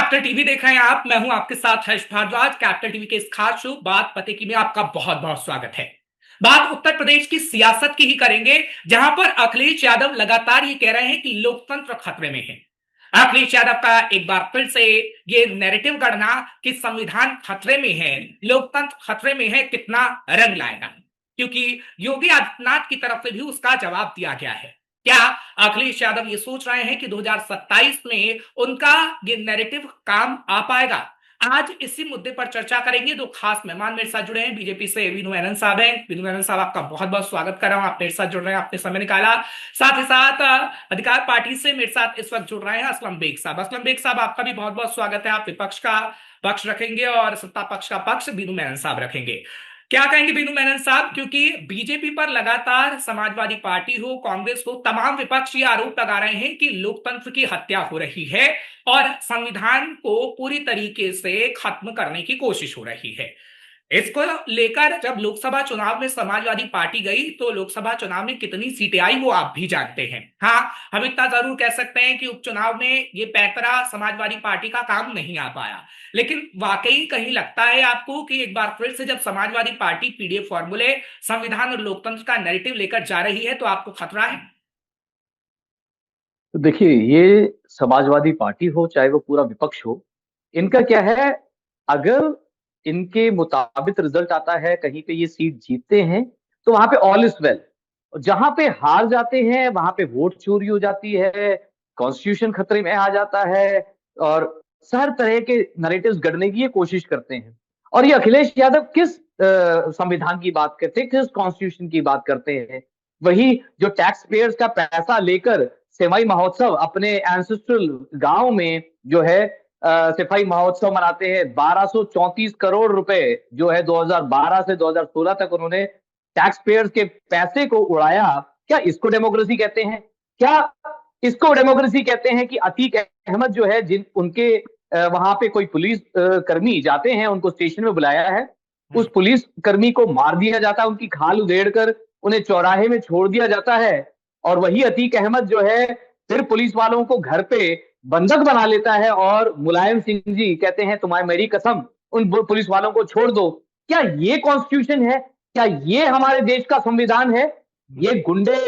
Capital TV देख रहे हैं आप। मैं हूं आपके साथ हर्ष भारद्वाज। कैपिटल टीवी के इस खास शो बात पते की में आपका बहुत बहुत स्वागत है। बात उत्तर प्रदेश की सियासत की ही करेंगे, जहां पर अखिलेश यादव लगातार ये कह रहे हैं कि लोकतंत्र खतरे में है। अखिलेश यादव का एक बार फिर से ये नैरेटिव गढ़ना कि संविधान खतरे में है, लोकतंत्र खतरे में है, कितना रंग लाएगा, क्योंकि योगी आदित्यनाथ की तरफ से भी उसका जवाब दिया गया है। क्या अखिलेश यादव ये सोच रहे हैं कि 2027 में उनका ये नैरेटिव काम आ पाएगा? आज इसी मुद्दे पर चर्चा करेंगे। दो खास मेहमान मेरे साथ जुड़े हैं। बीजेपी से वीनू एनन साहब हैं। वीनू एनन साहब, आपका बहुत बहुत स्वागत कर रहा हूं, आप मेरे साथ जुड़ रहे हैं, आपने समय निकाला। साथ ही साथ अधिकार पार्टी से मेरे साथ इस वक्त जुड़ रहे हैं असलम बेग साहब। असलम बेग साहब, आपका भी बहुत बहुत स्वागत है। आप विपक्ष का पक्ष रखेंगे और सत्ता पक्ष का पक्ष वीनू मेनन साहब रखेंगे। क्या कहेंगे बीनू मेनन साहब, क्योंकि बीजेपी पर लगातार समाजवादी पार्टी हो, कांग्रेस हो, तमाम विपक्ष ये आरोप लगा रहे हैं कि लोकतंत्र की हत्या हो रही है और संविधान को पूरी तरीके से खत्म करने की कोशिश हो रही है। इसको लेकर जब लोकसभा चुनाव में समाजवादी पार्टी गई तो लोकसभा चुनाव में कितनी सीटें आई वो आप भी जानते हैं। हाँ, हम इतना जरूर कह सकते हैं कि उपचुनाव में ये पैतरा समाजवादी पार्टी का काम नहीं आ पाया। लेकिन वाकई कहीं लगता है आपको कि एक बार फिर से जब समाजवादी पार्टी पीडीएफ फॉर्मूले, संविधान और लोकतंत्र का नैरेटिव लेकर जा रही है तो आपको खतरा है? तो देखिए, ये समाजवादी पार्टी हो चाहे वो पूरा विपक्ष हो, इनका क्या है। अगर इनके मुताबिक रिजल्ट आता है, कहीं पे ये सीट जीतते हैं तो वहां पे ऑल इज वेल। जहां पे हार जाते हैं वहां पे वोट चोरी हो जाती है, कॉन्स्टिट्यूशन खतरे में आ जाता है और हर तरह के नरेटिव्स गढ़ने की ये कोशिश करते हैं। और ये अखिलेश यादव किस संविधान की बात करते हैं, किस कॉन्स्टिट्यूशन की बात करते हैं? वही जो टैक्स पेयर्स का पैसा लेकर सेवाई महोत्सव अपने एंसेस्ट्रल गांव में जो है सिपाही महोत्सव मनाते हैं। 1234 करोड़ रुपए जो है 2012 से 2016 तक उन्होंने टैक्स पेयर्स के पैसे को उड़ाया। क्या इसको डेमोक्रेसी कहते हैं? क्या इसको डेमोक्रेसी कहते हैं कि अतीक अहमद जो है, जिन उनके वहां पे कोई पुलिस कर्मी जाते हैं, उनको स्टेशन में बुलाया है, उस पुलिस कर्मी को मार दिया जाता है, उनकी खाल उधेड़ कर उन्हें चौराहे में छोड़ दिया जाता है। और वही अतीक अहमद जो है फिर पुलिस वालों को घर पे बंधक बना लेता है और मुलायम सिंह जी कहते हैं तुम्हारी मेरी कसम, उन पुलिस वालों को छोड़ दो। क्या ये कॉन्स्टिट्यूशन है? क्या ये हमारे देश का संविधान है? ये गुंडे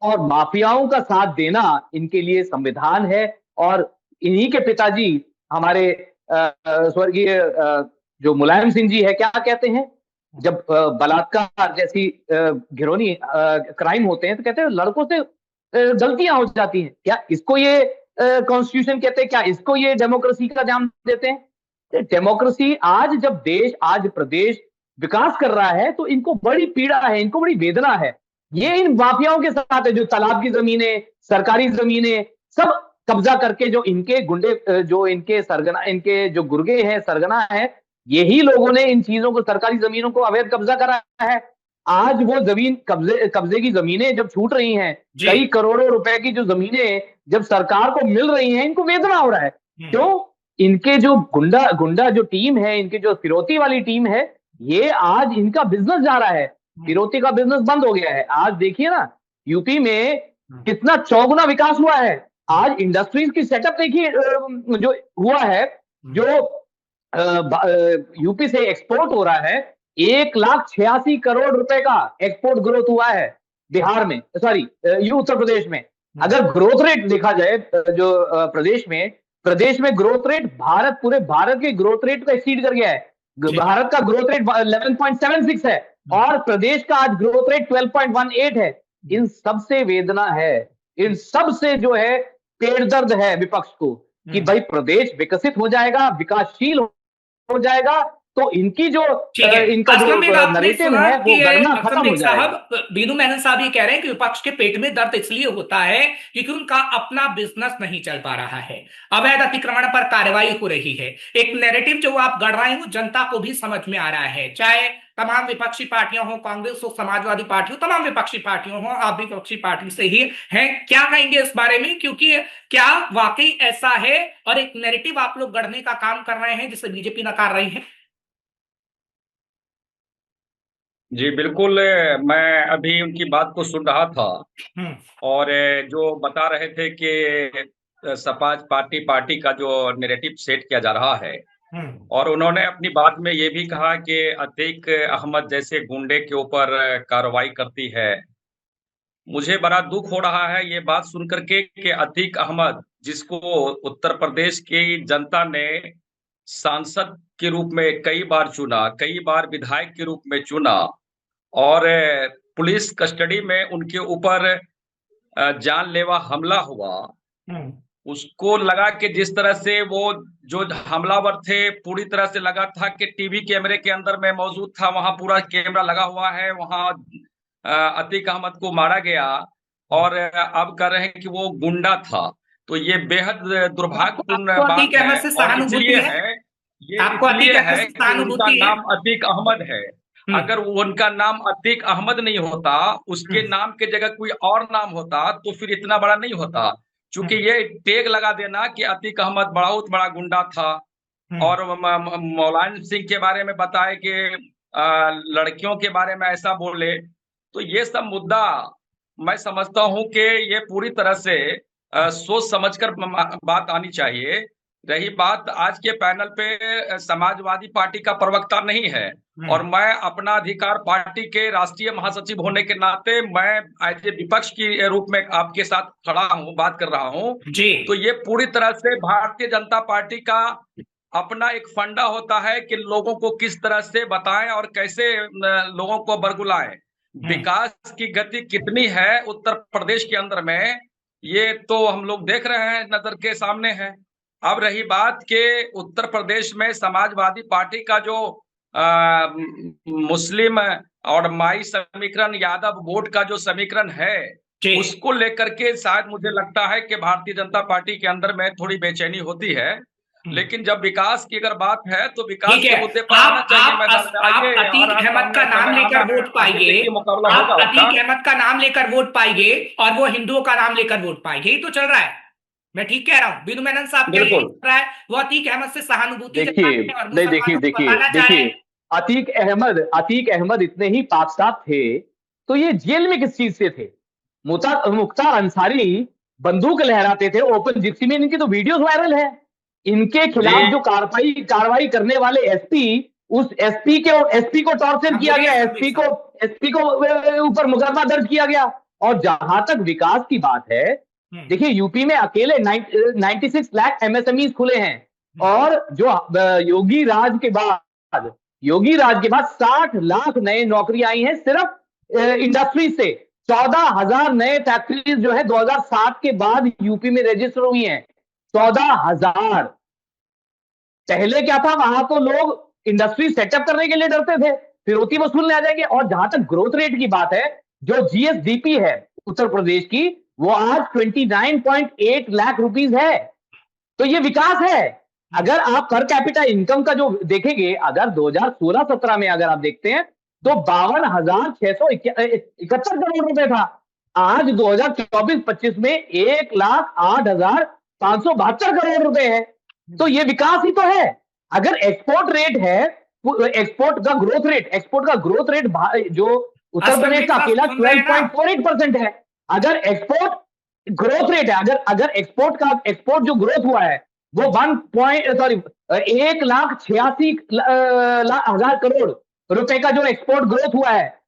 और माफियाओं का साथ देना इनके लिए संविधान है। और इन्हीं के पिताजी हमारे स्वर्गीय जो मुलायम सिंह जी है, क्या कहते हैं जब बलात्कार जैसी घिनौनी क्राइम होते हैं तो कहते हैं लड़कों से गलतियां हो जाती हैं। क्या इसको ये कॉन्स्टिट्यूशन कहते हैं? क्या इसको ये डेमोक्रेसी का नाम देते हैं? डेमोक्रेसी आज जब देश, आज प्रदेश विकास कर रहा है तो इनको बड़ी पीड़ा है, इनको बड़ी वेदना है। ये इन माफियाओं के साथ है जो तालाब की जमीनें, सरकारी जमीनें सब कब्जा करके, जो इनके गुंडे, जो इनके सरगना, इनके जो गुर्गे हैं, सरगना है, यही लोगों ने इन चीजों को, सरकारी जमीनों को अवैध कब्जा करा है। आज वो जमीन कब्जे कब्जे की जमीनें जब छूट रही हैं, जी। कई करोड़ों रुपए की जो जमीनें जब सरकार को मिल रही हैं, इनको वेदना हो रहा है। क्यों? इनके जो गुंडा गुंडा जो टीम है, इनकी जो फिरौती वाली टीम है, ये आज इनका बिजनेस जा रहा है। फिरौती का बिजनेस बंद हो गया है। आज देखिए ना, यूपी में कितना चौगुना विकास हुआ है। आज इंडस्ट्रीज की सेटअप देखिए जो हुआ है, जो यूपी से एक्सपोर्ट हो रहा है। 1,86,000 करोड़ रुपए का एक्सपोर्ट ग्रोथ हुआ है बिहार में, सॉरी ये उत्तर प्रदेश में। अगर ग्रोथ रेट देखा जाए जो प्रदेश में ग्रोथ रेट भारत, पूरे भारत के ग्रोथ रेट को एक्सीड कर गया है। भारत का ग्रोथ रेट 11.76 है और प्रदेश का आज ग्रोथ रेट 12.18 है। इन सब से वेदना है, इन सब से जो है पेट दर्द है विपक्ष को कि भाई प्रदेश विकसित हो जाएगा, विकासशील हो जाएगा तो इनकी जो ठीक है। इनका जो असलम बेग, आपने नरेटिव सुना है कि वो गढ़ना असलम खत्म हो बेग जाएगा। साहब, बीनू मेनन साहब ये कह रहे हैं कि विपक्ष के पेट में दर्द इसलिए होता है क्योंकि उनका अपना बिजनेस नहीं चल पा रहा है। अवैध अतिक्रमण पर कार्रवाई हो रही है। एक नैरेटिव जो आप गढ़ रहे हैं वो जनता को भी समझ में आ रहा है, चाहे तमाम विपक्षी पार्टियां हो, कांग्रेस हो, समाजवादी पार्टी हो, तमाम विपक्षी पार्टियों हो, आप भी विपक्षी पार्टी से ही हैं। क्या कहेंगे इस बारे में, क्योंकि क्या वाकई ऐसा है और एक नैरेटिव आप लोग गढ़ने का काम कर रहे हैं जिसे बीजेपी नकार रही है? जी बिल्कुल। मैं अभी उनकी बात को सुन रहा था हम्म। और जो बता रहे थे कि सपा पार्टी का जो नैरेटिव सेट किया जा रहा है, हम्म। और उन्होंने अपनी बात में ये भी कहा कि अतीक अहमद जैसे गुंडे के ऊपर कार्रवाई करती है। मुझे बड़ा दुख हो रहा है ये बात सुन करके कि अतीक अहमद, जिसको उत्तर प्रदेश की जनता ने सांसद के रूप में कई बार चुना, कई बार विधायक के रूप में चुना, और पुलिस कस्टडी में उनके ऊपर जानलेवा हमला हुआ, हम्म। उसको लगा कि जिस तरह से वो जो हमलावर थे, पूरी तरह से लगा था कि टीवी कैमरे के अंदर में मौजूद था, वहां पूरा कैमरा लगा हुआ है, वहां अतीक अहमद को मारा गया, और अब कह रहे हैं कि वो गुंडा था। तो ये बेहद दुर्भाग्यपूर्ण आपको बात अतीक है, अहमद से और सहानुभूति इसलिए है? है, ये आपको अतीक इसलिए अहमद है से कि उनका सहानुभूति है? नाम अतीक अहमद है। हम्म। अगर उनका नाम अतीक अहमद नहीं होता, उसके हम्म। नाम के जगह कोई और नाम होता, तो फिर इतना बड़ा नहीं होता। चूंकि हम्म। ये टैग लगा देना कि अतीक अहमद बहुत बड़ा गुंडा था, हम्म। और मुलायम सिंह के बारे में बताए कि लड़कियों के बारे में ऐसा बोले, तो ये सब मुद्दा मैं समझता हूं कि ये पूरी तरह से सोच समझकर बात आनी चाहिए। रही बात आज के पैनल पे समाजवादी पार्टी का प्रवक्ता नहीं है, और हम्म। मैं अपना अधिकार पार्टी के राष्ट्रीय महासचिव होने के नाते मैं एज ए विपक्ष के रूप में आपके साथ खड़ा हूं, बात कर रहा हूं। जी। तो ये पूरी तरह से भारतीय जनता पार्टी का अपना एक फंडा होता है कि लोगों को किस तरह से बताएं और कैसे लोगों को बरगुलाएं। हम्म। विकास की गति कितनी है उत्तर प्रदेश के अंदर में, ये तो हम लोग देख रहे हैं, नजर के सामने है। अब रही बात कि उत्तर प्रदेश में समाजवादी पार्टी का जो मुस्लिम और माई समीकरण, यादव वोट का जो समीकरण है, जी। उसको लेकर के शायद मुझे लगता है कि भारतीय जनता पार्टी के अंदर में थोड़ी बेचैनी होती है। हम्म। लेकिन जब विकास की अगर बात है तो विकास ठीक है। के मुद्दे पर आना चाहिए, मैदान में आप आइए, और अतीक आज अहमद सामने का नाम समय आना लेकर है, वोट पाइए। आगे देखिए मुकाबला आप होगा उसका। अतीक अहमद का नाम लेकर वोट पाइए और वो हिंदुओं का नाम लेकर वोट पाएंगे, ये तो चल रहा है। मैं ठीक कह रहा हूं? बिनु मेनन साहब क्या यही बिल्कुल। चल रहा है? वो अतीक अहमद से सहानुभूति जता देखिए, रहे हैं और नहीं, देखिए मुसलमानों को देखिए बताना चाह रहे देखिए, हैं। अतीक अहमद इतने ही पाक साफ थे, तो ये जेल में किस चीज से थे? मुख्तार अंसारी बंदूक लहराते थे ओपन जिप्सी में, इनकी तो वीडियोस वायरल है। इनके जी खिलाफ जो कार्रवाई करने वाले एसपी, उस एसपी को टॉर्चर हाँ, किया बोलिए गया, असलम बेग साहब। एसपी को ऊपर मुकदमा दर्ज किया गया। और जहां तक विकास की बात है, हम्म। देखिए यूपी में अकेले 96 लाख एमएसएमई खुले हैं, हम्म। और जो योगी राज के बाद 60 लाख नए नौकरी आई हैं सिर्फ इंडस्ट्री से। 14,000 नए फैक्ट्रीज जो है 2007 के बाद यूपी में रजिस्टर हुई हैं। 14,000। पहले क्या था, वहां तो लोग इंडस्ट्री सेटअप करने के लिए डरते थे, फिरौती वसूलने आ जाएंगे। और जहां तक ग्रोथ रेट की बात है, जो जीएसडीपी है उत्तर प्रदेश की, वो आज 29.8 लाख रुपीज है। तो ये विकास है। अगर आप पर कैपिटा इनकम का जो देखेंगे, अगर 2016-17 में अगर आप देखते हैं, तो 52,671 करोड़ रुपए था। आज 2024-25 में 1,08,572 करोड़ रुपए है। तो ये विकास ही तो है। अगर एक्सपोर्ट रेट है, एक्सपोर्ट का ग्रोथ रेट जो उत्तर असलम प्रदेश बेग का साहब अकेला सुन रहे हैं ना? 12.48% है। अगर एक्सपोर्ट ग्रोथ रेट है, अगर एक्सपोर्ट जो ग्रोथ हुआ है, वो 1,86,00,000 करोड़ रुपए का जो एक्सपोर्ट ग्रोथ हुआ है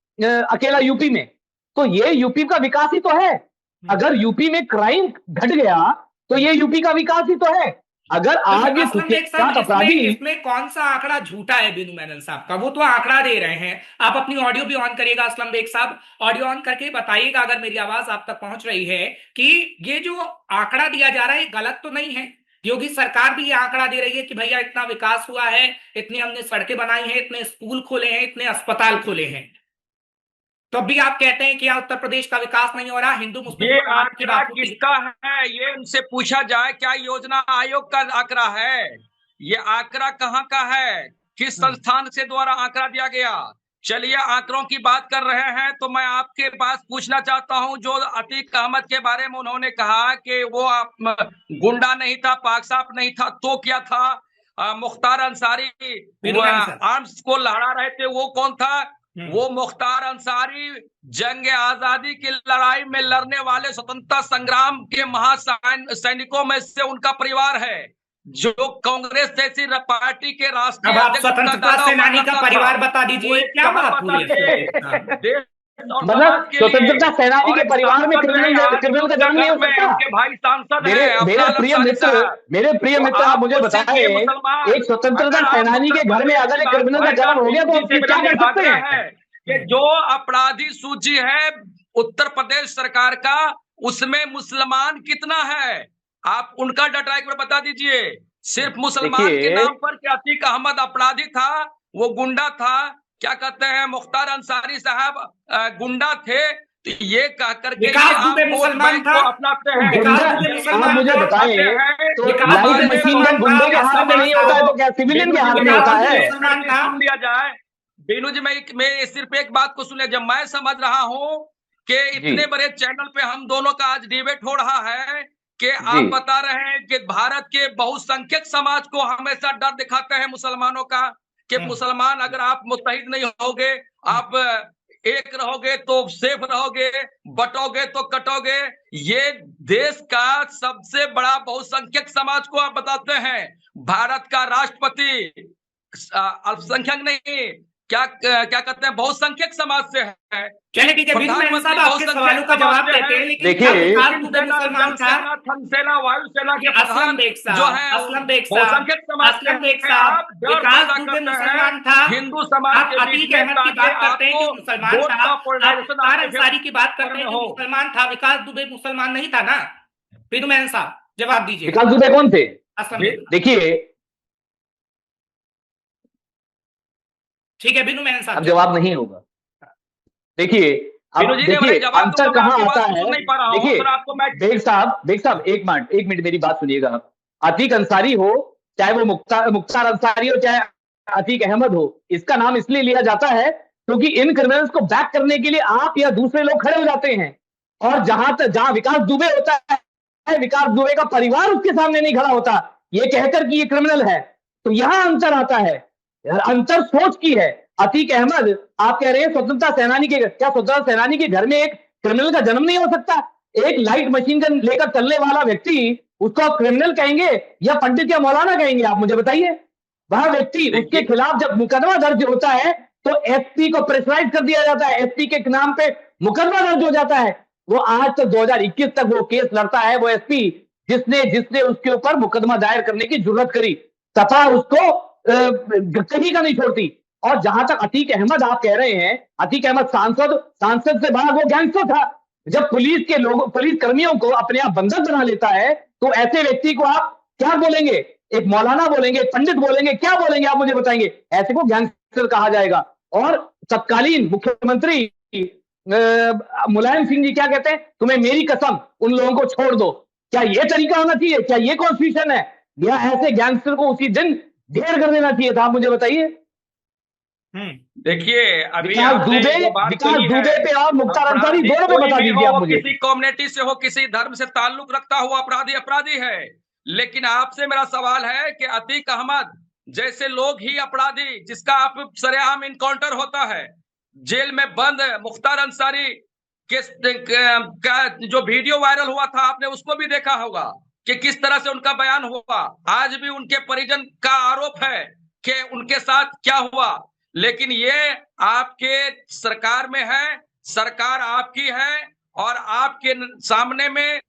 अकेला यूपी में, तो ये यूपी का विकास ही तो है। अगर यूपी में क्राइम घट गया, तो ये यूपी का विकास ही तो है। अगर तो आज ये असलम बेग साहब, कुख्यात इसमें अपराधी, इसमें कौन सा आंकड़ा झूठा है बिनु मेनन साहब का? वो तो आंकड़ा दे रहे हैं। आप अपनी ऑडियो भी ऑन करिएगा असलम बेग साहब, ऑडियो ऑन करके बताइएगा अगर मेरी आवाज आप तक पहुंच रही है, कि ये जो आंकड़ा दिया जा रहा है गलत तो नहीं है। योगी सरकार भी ये आंकड़ा दे रही है कि भैया इतना विकास हुआ है, इतनी हमने सड़कें बनाई हैं, इतने स्कूल खोले हैं, इतने अस्पताल खोले हैं। तो अब भी आप कहते हैं कि यहाँ उत्तर प्रदेश का विकास नहीं हो रहा, हिंदू मुस्लिम ये मुसलमानों की आंकड़ा बात होती है। किसका है, ये उनसे पूछा जाए। क्या योजना आयोग का आंकड़ा है? ये आंकड़ा कहाँ का है? किस संस्थान से द्वारा आंकड़ा दिया गया? चलिए, आंकड़ों की बात कर रहे हैं तो मैं आपके पास पूछना चाहता हूं, जो अतीक अहमद के बारे में उन्होंने कहा कि वो गुंडा नहीं था, पाकसाफ नहीं था, तो क्या था? मुख्तार अंसारी बिनु मेनन साहब। आर्म्स को लहरा रहे थे, वो कौन था? वो मुख्तार अंसारी जंग आजादी की लड़ाई में लड़ने वाले स्वतंत्रता संग्राम के महासैनिकों में से उनका परिवार है, जो कांग्रेस जैसी पार्टी के राष्ट्रीय अब आप अध्यक्ष स्वतंत्रता सेनानी का परिवार बता दीजिए, क्या बात हुई है? मतलब स्वतंत्रता सेनानी के परिवार में क्रिमिनल का जन्म नहीं हो सकता? भाई सांसद मेरे प्रिय मित्र आप मुझे बताएं, एक स्वतंत्रता सेनानी के घर में अगर एक क्रिमिनल का जन्म हो गया तो आप क्या कर सकते हैं? कि जो अपराधी सूची है उत्तर प्रदेश सरकार का, उसमें मुसलमान कितना है? आप उनका डाटा एक बार बता दीजिए। सिर्फ मुसलमान के नाम पर कि अतीक अहमद अपराधी था, वो गुंडा था, क्या कहते हैं मुख्तार अंसारी साहब गुंडा थे, तो ये कह करके विकास दुबे मुसलमान था, अपनाते हैं। आप मुझे बताएं, तो लाइट मशीन गन गुंडे के हाथ में नहीं होता है तो क्या सिविलियन के हाथ में होता है? सुन लिया जाए बीनू जी, मैं सिर्फ एक बात को सुन लिया, जब मैं समझ रहा हूँ कि इतने बड़े चैनल पे हम दोनों का आज डिबेट हो रहा है कि आप बता रहे हैं कि भारत के बहुसंख्यक समाज को हमेशा डर दिखाते हैं मुसलमानों का, कि मुसलमान अगर आप मुत्तहिद नहीं होगे, आप एक रहोगे तो सेफ रहोगे, बटोगे तो कटोगे। ये देश का सबसे बड़ा बहुसंख्यक समाज को आप बताते हैं। भारत का राष्ट्रपति अल्पसंख्यक नहीं, क्या कहते हैं बहुसंख्यक समाज से है। चलिए ठीक है, साहब आपके सवालों का जवाब देते हैं, लेकिन मुसलमान था, सेना वायुसेना के असलम बेग साहब विकास दुबे मुसलमान था, हिंदू समाज के अतीक अहमद की बात करते हैं कि मुसलमान था, मुख्तार अंसारी की बात करते हैं कि मुसलमान था, विकास दुबे मुसलमान नहीं था ना? बिनुमैन साहब जवाब दीजिए, विकास दुबे कौन थे? देखिए ठीक है बिनुमैन साहब, अब जवाब नहीं होगा। देखिए अंतर कहाँ आता है? देखिए बेग साहब एक मिनट मेरी बात सुनिएगा। अतीक अंसारी हो, चाहे वो मुख्तार अंसारी हो, चाहे अतीक अहमद हो, इसका नाम इसलिए लिया जाता है क्योंकि इन क्रिमिनल्स को बैक करने के लिए आप या दूसरे लोग खड़े हो जाते हैं। और जहां विकास दुबे होता है, विकास दुबे का परिवार उसके सामने नहीं खड़ा होता ये कहकर कि ये क्रिमिनल है। तो यहां अंतर आता है, अंतर सोच की है। अतीक अहमद आप कह रहे हैं स्वतंत्रता सेनानी के, क्या स्वतंत्रता सेनानी के घर में एक क्रिमिनल का जन्म नहीं हो सकता? एक लाइट मशीन गन लेकर चलने वाला व्यक्ति, उसको आप क्रिमिनल कहेंगे या पंडित या मौलाना कहेंगे? आप मुझे बताइए। वह व्यक्ति, उसके खिलाफ जब मुकदमा दर्ज होता है तो एसपी को प्रेशराइज कर दिया जाता है, एसपी के नाम पे मुकदमा दर्ज हो जाता है। वो आज तक 2021 तक वो केस लड़ता है, वो एसपी जिसने उसके ऊपर मुकदमा दायर करने की जरूरत करी, तथा उसको कहीं का नहीं छोड़ती। और जहां तक अतीक अहमद आप कह रहे हैं, अतीक अहमद सांसद से बड़ा वो गैंगस्टर था। जब पुलिस कर्मियों को अपने आप बंधक बना लेता है तो ऐसे व्यक्ति को आप क्या बोलेंगे? एक मौलाना बोलेंगे, पंडित बोलेंगे, क्या बोलेंगे आप मुझे बताएंगे? ऐसे को गैंगस्टर कहा जाएगा। और तत्कालीन मुख्यमंत्री मुलायम सिंह जी क्या कहते हैं? तुम्हें मेरी कसम, उन लोगों को छोड़ दो। क्या ये तरीका होना चाहिए? क्या ये कॉन्स्टिट्यूशन है? या ऐसे गैंगस्टर को उसी दिन ढेर कर देना चाहिए था? आप मुझे बताइए। देखिए अभी विकास दुबे पे और मुख्तार अंसारी दोनों पे बता दीजिए आप मुझे। किसी कम्युनिटी से हो, किसी धर्म से ताल्लुक रखता हुआ अपराधी है। लेकिन आपसे मेरा सवाल है कि अतीक अहमद जैसे लोग ही अपराधी, जिसका आप सरेआम इनकाउंटर होता है, जेल में बंद मुख्तार अंसारी का जो वीडियो वायरल हुआ था, आपने उसको भी देखा होगा कि किस तरह से उनका बयान हुआ। आज भी उनके परिजन का आरोप है कि उनके साथ क्या हुआ। लेकिन ये आपके सरकार में है, सरकार आपकी है, और आपके सामने में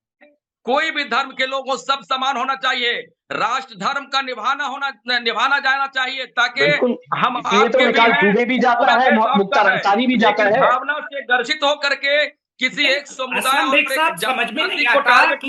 कोई भी धर्म के लोगों सब समान होना चाहिए। राष्ट्र धर्म का निभाना जाना चाहिए, ताकि हम आपके भी जाता है, मुख्तार अंसारी भी जाता है। भावना से गर्षित होकर के किसी एक समुदाय समझ में नहीं आता कि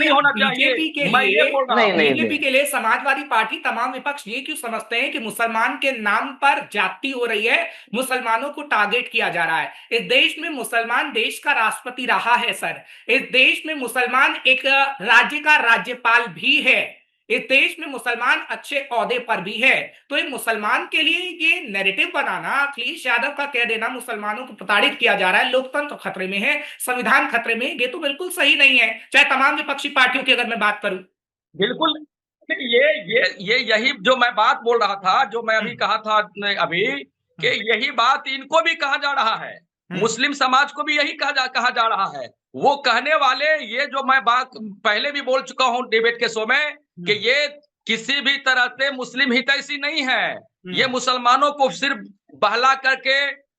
बीजेपी के लिए समाजवादी पार्टी, तमाम विपक्ष ये क्यों समझते हैं कि मुसलमान के नाम पर जाति हो रही है, मुसलमानों को टारगेट किया जा रहा है। इस देश में मुसलमान देश का राष्ट्रपति रहा है सर, इस देश में मुसलमान एक राज्य का राज्यपाल भी है, इस देश में मुसलमान अच्छे ओहदे पर भी है। तो ये मुसलमान के लिए ये नैरेटिव बनाना, अखिलेश यादव का कह देना मुसलमानों को प्रताड़ित किया जा रहा है, लोकतंत्र खतरे में है, संविधान खतरे में, ये तो बिल्कुल सही नहीं है, चाहे तमाम विपक्षी पार्टियों की अगर मैं बात करूं। बिल्कुल यही जो मैं बात बोल रहा था, जो मैं अभी कहा था अभी, कि यही बात इनको भी कहा जा रहा है, मुस्लिम समाज को भी यही कहा जा रहा है। वो कहने वाले, ये जो मैं बात पहले भी बोल चुका हूं डिबेट के शो में, कि ये किसी भी तरह से मुस्लिम हितैषी नहीं है। ये मुसलमानों को सिर्फ बहला करके,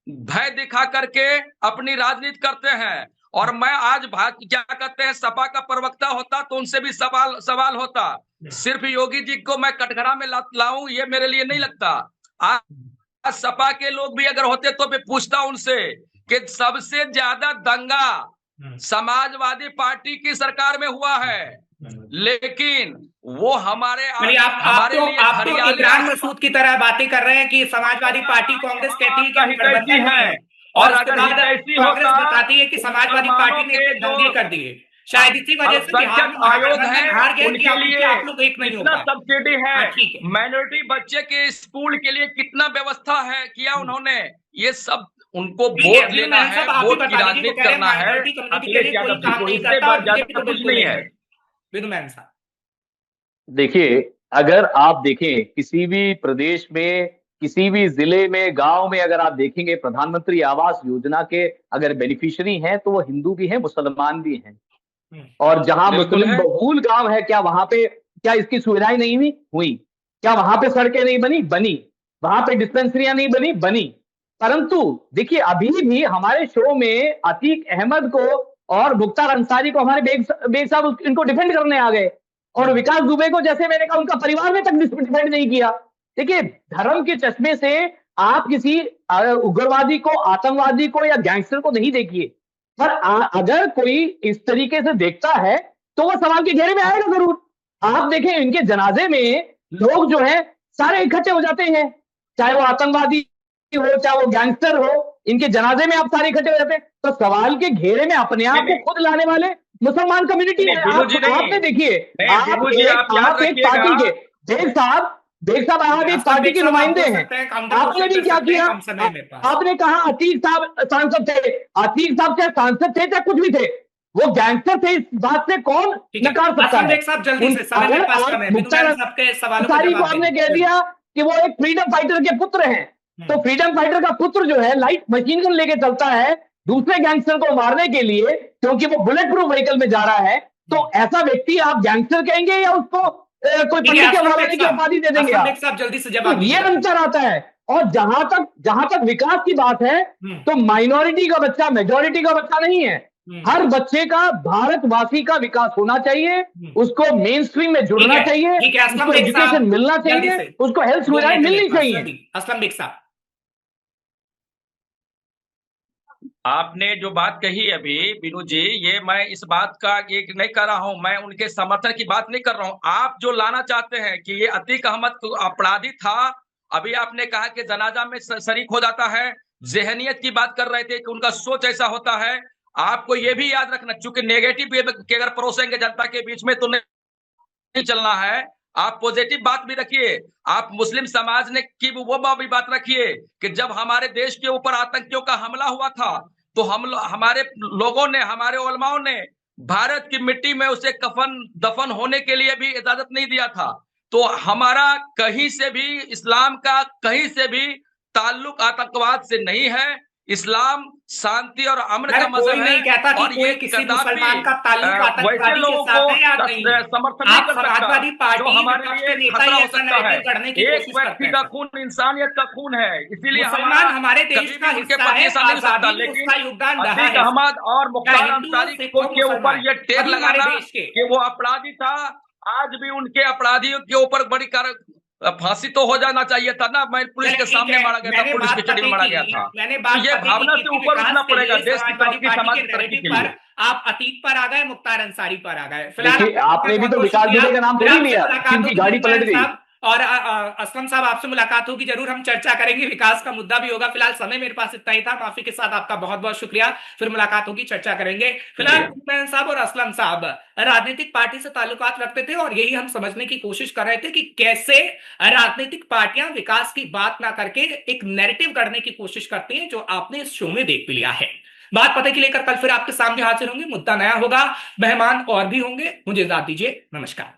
भय दिखा करके अपनी राजनीति करते हैं। और मैं आज क्या कहते हैं, सपा का प्रवक्ता होता तो उनसे भी सवाल होता। सिर्फ योगी जी को मैं कटघरा में लाऊं, ये मेरे लिए नहीं लगता। आज सपा के लोग भी अगर होते तो मैं पूछता उनसे कि सबसे ज्यादा दंगा समाजवादी पार्टी की सरकार में हुआ है, लेकिन वो हमारे आप तो लिए इमरान मसूद की तरह बातें कर रहे हैं कि समाजवादी पार्टी कांग्रेस कहती है कि हम गठबंधन में हैं, और उसके बाद कांग्रेस बताती है कि समाजवादी पार्टी ने इतने दंगे कर दिए। शायद इसी वजह से बिहार में आयोग है, हार गए उनके लिए आप लोग एक नहीं हो पाए। सब्सिडी है, माइनॉरिटी बच्चे के स्कूल के लिए कितना व्यवस्था है किया उन्होंने, ये सब उनको वोट लेना है, वोट की राजनीति करना है। अखिलेश यादव जी को इससे ज्यादा कुछ नहीं है। विधुमैन साहब देखिए, अगर आप देखें किसी भी प्रदेश में, किसी भी जिले में, गांव में, अगर आप देखेंगे प्रधानमंत्री आवास योजना के अगर बेनिफिशियरी हैं तो वो हिंदू भी हैं, मुसलमान भी हैं। और जहां मुस्लिम बहुल गांव है, क्या वहां पे क्या इसकी सुविधाएं नहीं हुई? क्या वहां पे सड़कें नहीं बनी? वहां पे डिस्पेंसरियां नहीं बनी? परंतु देखिए, अभी भी हमारे शो में अतीक अहमद को और मुख्तार अंसारी को हमारे बेग साहब इनको डिफेंड करने आ गए, और विकास दुबे को, जैसे मैंने कहा, उनका परिवार ने तक डिफेंड नहीं किया। देखिए, धर्म के चश्मे से आप किसी उग्रवादी को, आतंकवादी को या गैंगस्टर को नहीं देखिए, पर अगर कोई इस तरीके से देखता है तो वो सवाल के घेरे में आएगा जरूर। आप देखें, इनके जनाजे में लोग जो है सारे इकट्ठे हो जाते हैं, चाहे वो आतंकवादी हो, चाहे वो गैंगस्टर हो, इनके जनाजे में आप सारे इकट्ठे हो जाते हैं। तो सवाल के घेरे में अपने आप को खुद लाने वाले मुसलमान कम्युनिटी है। आपने देखिए, आप एक पार्टी के बेग साहब आप एक पार्टी के नुमाइंदे हैं, आपने भी क्या किया? आपने कहा अतीक साहब सांसद थे, अतीक साहब चाहे सांसद थे चाहे कुछ भी थे, वो गैंगस्टर थे, इस बात से कौन नकार सकता है? अंसारी को आपने कह दिया कि वो एक फ्रीडम फाइटर के पुत्र हैं, तो फ्रीडम फाइटर का पुत्र जो है लाइट मशीन गन लेके चलता है दूसरे गैंगस्टर को मारने के लिए, क्योंकि वो बुलेट प्रूफ व्हीकल में जा रहा है, तो ऐसा व्यक्ति आप गैंगस्टर कहेंगे या उसको कोई पंडित के मारने की उपाधि दे देंगे आप? जल्दी से जवाब। ये अंतर आता है। और जहां तक विकास की बात है, तो माइनॉरिटी का बच्चा मेजॉरिटी का बच्चा नहीं है। हर बच्चे का, भारतवासी का विकास होना चाहिए, उसको मेन स्ट्रीम में जुड़ना चाहिए, उसको एजुकेशन मिलना चाहिए, उसको हेल्थ सुविधाएं मिलनी चाहिए। असलम बेग साहब, आपने जो बात कही अभी बिनू जी, ये मैं इस बात का ये नहीं कर रहा हूं, मैं उनके समर्थन की बात नहीं कर रहा हूं। आप जो लाना चाहते हैं कि ये अतीक अहमद अपराधी था, अभी आपने कहा कि जनाजा में शरीक हो जाता है, जहनियत की बात कर रहे थे कि उनका सोच ऐसा होता है। आपको ये भी याद रखना, चूंकि नेगेटिव के अगर परोसेंगे जनता के बीच में तो नहीं चलना है, आप पॉजिटिव बात भी रखिए। आप मुस्लिम समाज ने की वो भी बात रखिए कि जब हमारे देश के ऊपर आतंकियों का हमला हुआ था तो हमारे लोगों ने, हमारे उलमाओं ने भारत की मिट्टी में उसे कफन दफन होने के लिए भी इजाजत नहीं दिया था। तो हमारा कहीं से भी, इस्लाम का कहीं से भी ताल्लुक आतंकवाद से नहीं है। इस्लाम शांति और अमन का मजहब है। नहीं कहता कि कोई किसी मुसलमान का ताल्लुक आतंकवादी के साथ है या नहीं है। समर्थन नहीं कर समाजवादी पार्टी जो हमारे लिए खतरा हो सकता है। एक व्यक्ति का खून इंसानियत का खून है, इसीलिए मुसलमान हमारे देश का हिस्सा है, सकता। लेकिन अतीक अहमद और मुख्तार अंसारी के ऊपर ये टैग लगाना कि वो अपराधी था, आज भी उनके अपराधियों के ऊपर बड़ी फांसी तो हो जाना चाहिए था ना। मैं पुलिस के सामने मारा गया था, पुलिस कस्टडी में मारा गया था। तो ये भावना से ऊपर उठना पड़ेगा देश की तरक्की, समाज की तरक्की के लिए। आप अतीक पर आ गए, मुख्तार अंसारी पर आ गए। फिलहाल आपने भी तो विकास दुबे का नाम थोड़ी लिया, जिनकी गाड़ी पलट गई। और असलम साहब, आपसे मुलाकात होगी, जरूर हम चर्चा करेंगे, विकास का मुद्दा भी होगा। फिलहाल समय मेरे पास इतना ही था, माफी के साथ आपका बहुत बहुत शुक्रिया। फिर मुलाकात होगी, चर्चा करेंगे। फिलहाल हुसैन साहब और असलम साहब राजनीतिक पार्टी से ताल्लुकात रखते थे, और यही हम समझने की कोशिश कर रहे थे कि कैसे राजनीतिक पार्टियां विकास की बात ना करके एक नैरेटिव करने की कोशिश करती हैं, जो आपने इस शो में देख भी लिया है। बात पते की लेकर कल फिर आपके सामने हाजिर होंगे, मुद्दा नया होगा, मेहमान और भी होंगे। मुझे इजाजत दीजिए, नमस्कार।